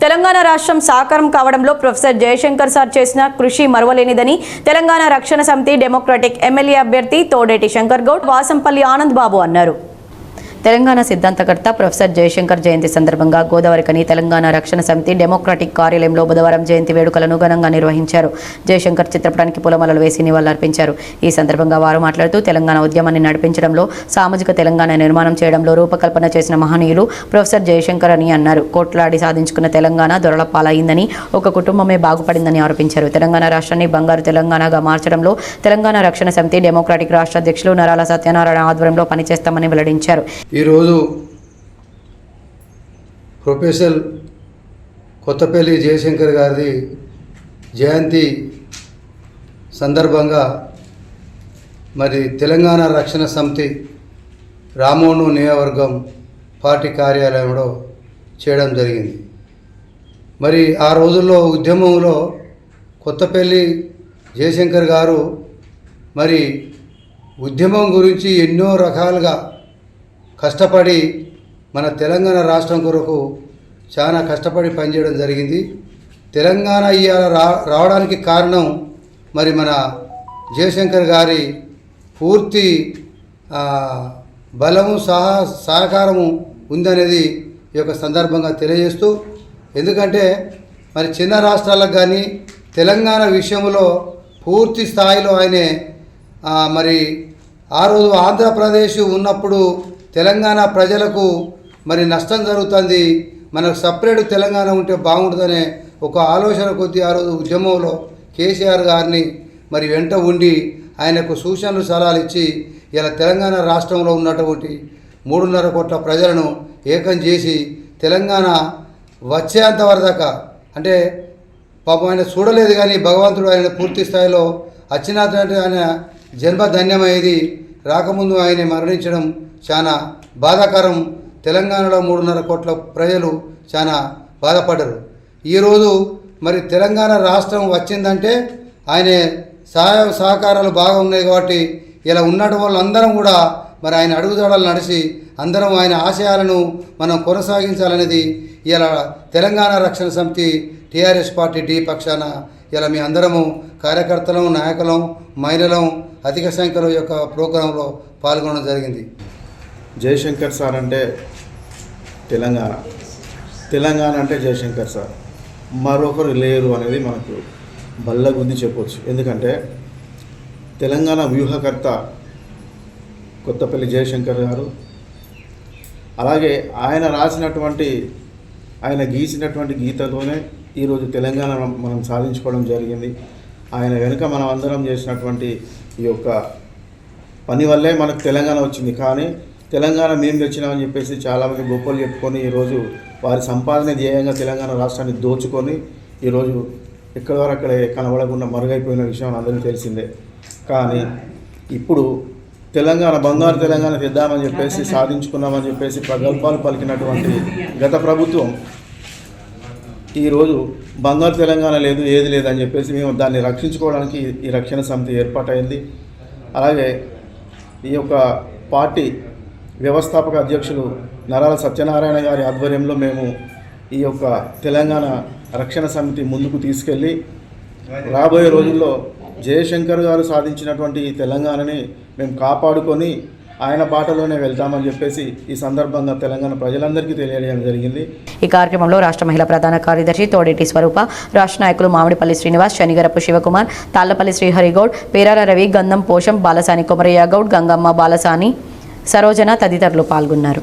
తెలంగాణ రాష్ట్రం సాకారం కావడంలో professor Jayashankar sir చేసిన కృషి మరువలేనిదని తెలంగాణ రక్షణ సమితి డెమోక్రటిక్ ఎమ్మెల్యే అభ్యర్థి తోడేటి శంకర్ గౌడ్ వాసంపల్లి ఆనంద్ బాబు అన్నారు. తెలంగాణ సిద్ధాంతకర్త ప్రొఫెసర్ జయశంకర్ జయంతి సందర్భంగా గోదావరికని తెలంగాణ రక్షణ సమితి డెమోక్రటిక్ కార్యాలయంలో బుధవారం జయంతి వేడుకలను ఘనంగా నిర్వహించారు. జయశంకర్ చిత్రపటానికి పూలమాలలు వేసి నివాళులర్పించారు. ఈ సందర్భంగా వారు మాట్లాడుతూ తెలంగాణ ఉద్యమాన్ని నడిపించడంలో, సామాజిక తెలంగాణ నిర్మాణం చేయడంలో రూపకల్పన చేసిన మహనీయులు ప్రొఫెసర్ జయశంకర్ అని అన్నారు. కోట్లాడి సాధించుకున్న తెలంగాణ దొరల పాలైందని, ఒక కుటుంబమే బాగుపడిందని ఆరోపించారు. తెలంగాణ రాష్ట్రాన్ని బంగారు తెలంగాణగా మార్చడంలో తెలంగాణ రక్షణ సమితి డెమోక్రటిక్ రాష్ట్ర అధ్యక్షులు నరాల సత్యనారాయణ ఆధ్వర్యంలో పనిచేస్తామని వెల్లడించారు. ఈరోజు ప్రొఫెసర్ కొత్తపల్లి జయశంకర్ గారి జయంతి సందర్భంగా మరి తెలంగాణ రక్షణ సమితి రామోను నియోజకవర్గం పార్టీ కార్యాలయంలో చేయడం జరిగింది. మరి ఆ రోజుల్లో ఉద్యమంలో కొత్తపల్లి జయశంకర్ గారు మరి ఉద్యమం గురించి ఎన్నో రకాలుగా కష్టపడి మన తెలంగాణ రాష్ట్రం కొరకు చాలా కష్టపడి పనిచేయడం జరిగింది. తెలంగాణ ఇవాళ రావడానికి కారణం మరి మన జయశంకర్ గారి పూర్తి బలము సహకారము ఉందనేది ఈ యొక్క సందర్భంగా తెలియజేస్తూ, ఎందుకంటే మరి చిన్న రాష్ట్రాలకు కానీ తెలంగాణ విషయంలో పూర్తి స్థాయిలో ఆయనే మరి ఆ రోజు ఆంధ్రప్రదేశ్ ఉన్నప్పుడు తెలంగాణ ప్రజలకు మరి నష్టం జరుగుతుంది, మనకు సపరేట్ తెలంగాణ ఉంటే బాగుంటుందనే ఒక ఆలోచన కొద్దీ ఆ రోజు ఉద్యమంలో కేసీఆర్ గారిని మరి వెంట ఉండి ఆయనకు సూచనలు సలహాలు ఇచ్చి ఇలా తెలంగాణ రాష్ట్రంలో ఉన్నటువంటి 3.5 కోట్ల ప్రజలను ఏకం చేసి తెలంగాణ వచ్చేంత వరదాకా, అంటే పాపం ఆయన చూడలేదు కానీ భగవంతుడు ఆయన పూర్తి స్థాయిలో వచ్చినటువంటి ఆయన జన్మ ధన్యమయ్యేది. రాకముందు ఆయన మరణించడం చాలా బాధాకరం. తెలంగాణలో 3.5 కోట్ల ప్రజలు చాలా బాధపడ్డారు. ఈరోజు మరి తెలంగాణ రాష్ట్రం వచ్చిందంటే ఆయన సహాయ సహకారాలు బాగా ఉన్నాయి కాబట్టి ఇలా ఉన్నట్టు వాళ్ళందరం కూడా మరి ఆయన అడుగుజాడలు నడిచి అందరం ఆయన ఆశయాలను మనం కొనసాగించాలనేది ఇలా తెలంగాణ రక్షణ సమితి టీఆర్ఎస్ పార్టీ డి పక్షాన ఇలా మీ అందరము కార్యకర్తలం, నాయకులం, మహిళలం అధిక సంఖ్యలో యొక్క ప్రోగ్రాంలో పాల్గొనడం జరిగింది. జయశంకర్ సార్ అంటే తెలంగాణ, తెలంగాణ అంటే జయశంకర్ సార్, మరొకరు లేరు అనేది మనకు బల్లగుద్ది చెప్పవచ్చు. ఎందుకంటే తెలంగాణ వ్యూహకర్త కొత్తపల్లి జయశంకర్ గారు, అలాగే ఆయన రాసినటువంటి, ఆయన గీసినటువంటి గీతతోనే ఈరోజు తెలంగాణ మనం సాధించుకోవడం జరిగింది. ఆయన వెనుక మనం అందరం చేసినటువంటి ఈ యొక్క పని వల్లే మనకు తెలంగాణ వచ్చింది. కానీ తెలంగాణ మేము తెచ్చినామని చెప్పేసి చాలామంది గొప్పలు చెప్పుకొని ఈరోజు వారి సంపాదన ధ్యేయంగా తెలంగాణ రాష్ట్రాన్ని దోచుకొని ఈరోజు ఎక్కడి వరకు అక్కడే కనబడకుండా మరుగైపోయిన విషయం అందరికీ తెలిసిందే. కానీ ఇప్పుడు తెలంగాణ బంగారు తెలంగాణ తెద్దామని చెప్పేసి, సాధించుకున్నామని చెప్పేసి ప్రగల్భాలు పలికినటువంటి గత ప్రభుత్వం ఈరోజు బంగారు తెలంగాణ లేదు, ఏది లేదని చెప్పేసి మేము దాన్ని రక్షించుకోవడానికి ఈ రక్షణ సమితి ఏర్పాటైంది. అలాగే ఈ యొక్క పార్టీ వ్యవస్థాపక అధ్యక్షులు నరాల సత్యనారాయణ గారి ఆధ్వర్యంలో మేము ఈ యొక్క తెలంగాణ రక్షణ సమితి ముందుకు తీసుకెళ్ళి రాబోయే రోజుల్లో జయశంకర్ గారు సాధించినటువంటి ఈ తెలంగాణని మేము కాపాడుకొని ఆయన బాటలోనే వెళ్తామని చెప్పేసి ఈ సందర్భంగా తెలంగాణ ప్రజలందరికీ తెలియజేయడం జరిగింది. ఈ కార్యక్రమంలో రాష్ట్ర మహిళా ప్రధాన కార్యదర్శి తోడేటి స్వరూప, రాష్ట్ర నాయకులు మామిడిపల్లి శ్రీనివాస్, శనిగరపు శివకుమార్, తాళ్లపల్లి శ్రీహరిగౌడ్, పేరాల రవి, గంధం పోషం, బాలసాని కొమరయ్య గౌడ్, గంగమ్మ, బాలసాని, సరోజన తదితరులు పాల్గొన్నారు.